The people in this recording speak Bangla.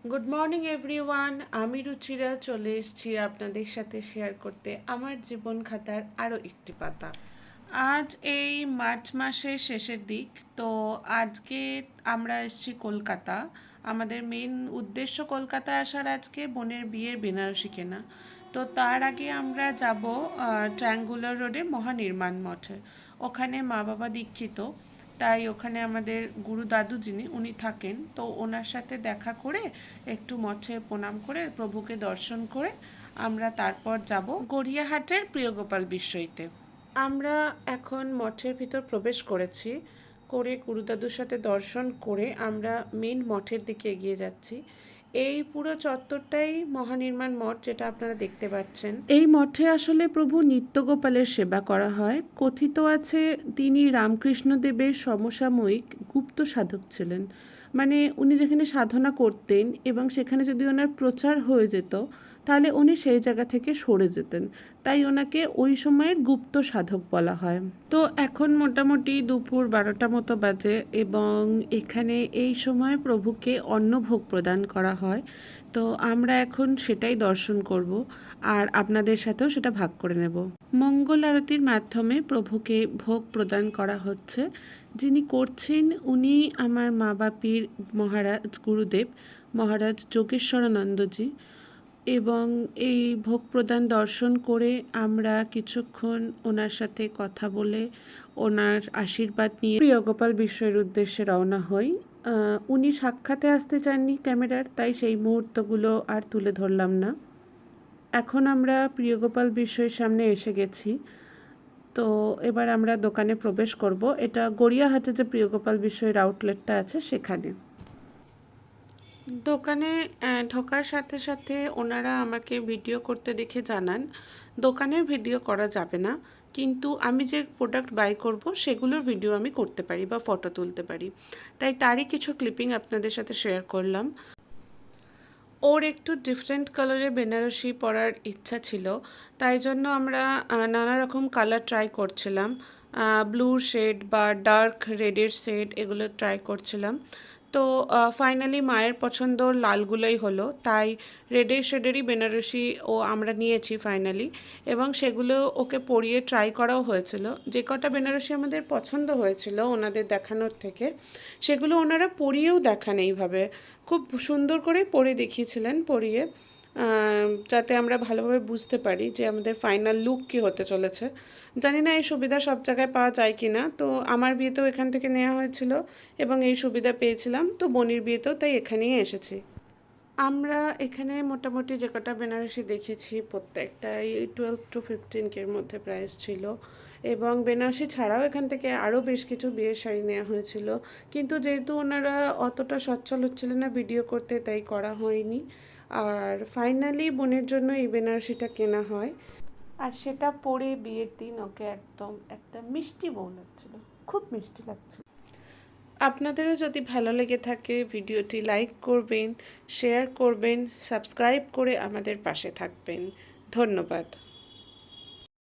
Good morning everyone. আমি রুচিরা চলে এসেছি আপনাদের সাথে শেয়ার করতে আমার জীবন খাতার আরও একটি পাতা। আজ এই মার্চ মাসের শেষের দিক, তো আজকে আমরা এসেছি কলকাতা। আমাদের মেন উদ্দেশ্য কলকাতা আসার আজকে বোনের বিয়ের বেনারসি কেনা। তো তার আগে আমরা যাব ট্রায়াঙ্গুলার রোডে মহানির্মাণ মঠে। ওখানে মা বাবা দীক্ষিত, তাই ওখানে আমাদের গুরু দাদু যিনি উনি থাকেন, তো ওনার সাথে দেখা করে একটু মঠে প্রণাম করে প্রভুকে দর্শন করে আমরা তারপর যাব গড়িয়াহাটের প্রিয়গোপাল বিশ্বইতে। আমরা এখন মঠের ভিতর প্রবেশ করেছি, করে গুরুদাদুর সাথে দর্শন করে আমরা মেন মঠের দিকে এগিয়ে যাচ্ছি। এই পুরো চত্বরটাই মহানির্মাণ মঠ, যেটা আপনারা দেখতে পাচ্ছেন। এই মঠে আসলে প্রভু নিত্যগোপালের সেবা করা হয়। কথিত আছে তিনি রামকৃষ্ণদেবের সমসাময়িক গুপ্ত সাধক ছিলেন। মানে উনি যেখানে সাধনা করতেন এবং সেখানে যদি ওনার প্রচার হয়ে যেত তাহলে উনি সেই জায়গা থেকে সরে যেতেন, তাই ওনাকে ওই সময়ের গুপ্ত সাধক বলা হয়। তো এখন মোটামুটি দুপুর 12টা মতো বাজে এবং এখানে এই সময় প্রভুকে অন্নভোগ প্রদান করা হয়। তো আমরা এখন সেটাই দর্শন করব আর আপনাদের সাথেও সেটা ভাগ করে নেব। মঙ্গল আরতির মাধ্যমে প্রভুকে ভোগ প্রদান করা হচ্ছে। যিনি করছেন উনি আমার মা বাপির মহারাজ গুরুদেব মহারাজ যোগেশ্বরানন্দজি। এবং এই ভোগ প্রদান দর্শন করে আমরা কিছুক্ষণ ওনার সাথে কথা বলে ওনার আশীর্বাদ নিয়ে প্রিয়গোপাল বিশ্বের উদ্দেশ্যে রওনা হই। উনি সাক্ষাতে আসতে চাননি ক্যামেরার, তাই সেই মুহূর্তগুলো আর তুলে ধরলাম না। এখন আমরা প্রিয়গোপাল বিশ্বের সামনে এসে গেছি। তো এবার আমরা দোকানে প্রবেশ করব। এটা গড়িয়াহাটে যে প্রিয়গোপাল বিশ্বের আউটলেটটা আছে সেখানে। দোকানে ঢোকার সাথে সাথে ওনারা আমাকে ভিডিও করতে দেখে জানান দোকানের ভিডিও করা যাবে না, কিন্তু আমি যে প্রোডাক্ট বাই করব সেগুলোর ভিডিও আমি করতে পারি বা ফটো তুলতে পারি। তাই তারই কিছু ক্লিপিং আপনাদের সাথে শেয়ার করলাম। ওর একটু ডিফারেন্ট কালারের বেনারসি পরার ইচ্ছা ছিল, তাই জন্য আমরা নানা রকম কালার ট্রাই করছিলাম। ব্লুর শেড বা ডার্ক রেডের শেড এগুলো ট্রাই করছিলাম। তো ফাইনালি মায়ের পছন্দ লালগুলোই হলো, তাই রেডের শেডেরই বেনারসি আমরা নিয়েছি ফাইনালি। এবং সেগুলো ওকে পরিয়ে ট্রাই করাও হয়েছিল। যে কটা বেনারসি আমাদের পছন্দ হয়েছিল ওনাদের দেখানোর থেকে, সেগুলো ওনারা পরিয়েও দেখান এইভাবে। খুব সুন্দর করে পরে দেখিয়েছিলেন, পরিয়ে, যাতে আমরা ভালোভাবে বুঝতে পারি যে আমাদের ফাইনাল লুক কী হতে চলেছে। জানি না এই সুবিধা সব জায়গায় পাওয়া যায় কি না, তো আমার বিয়েতেও এখান থেকে নেওয়া হয়েছিল এবং এই সুবিধা পেয়েছিলাম, তো বোনের বিয়েতেও তাই এখানেই এসেছি। আমরা এখানে মোটামুটি যে কটা বেনারসি দেখেছি প্রত্যেকটাই 12 to 15 মধ্যে প্রাইস ছিল। এবং বেনারসি ছাড়াও এখান থেকে আরও বেশ কিছু বিয়ের শাড়ি নেওয়া হয়েছিল, কিন্তু যেহেতু ওনারা অতটা সচ্ছল হচ্ছিলেন না ভিডিও করতে, তাই করা হয়নি। আর ফাইনালি বোনের জন্য এই বেনারসিটা কেনা হয়, আর সেটা পরে বিয়ের দিন ওকে একদম একটা মিষ্টি বউ লাগছিল, খুব মিষ্টি লাগছিল। আপনাদেরও যদি ভালো লেগে থাকে ভিডিওটি লাইক করবেন, শেয়ার করবেন, সাবস্ক্রাইব করে আমাদের পাশে থাকবেন। ধন্যবাদ।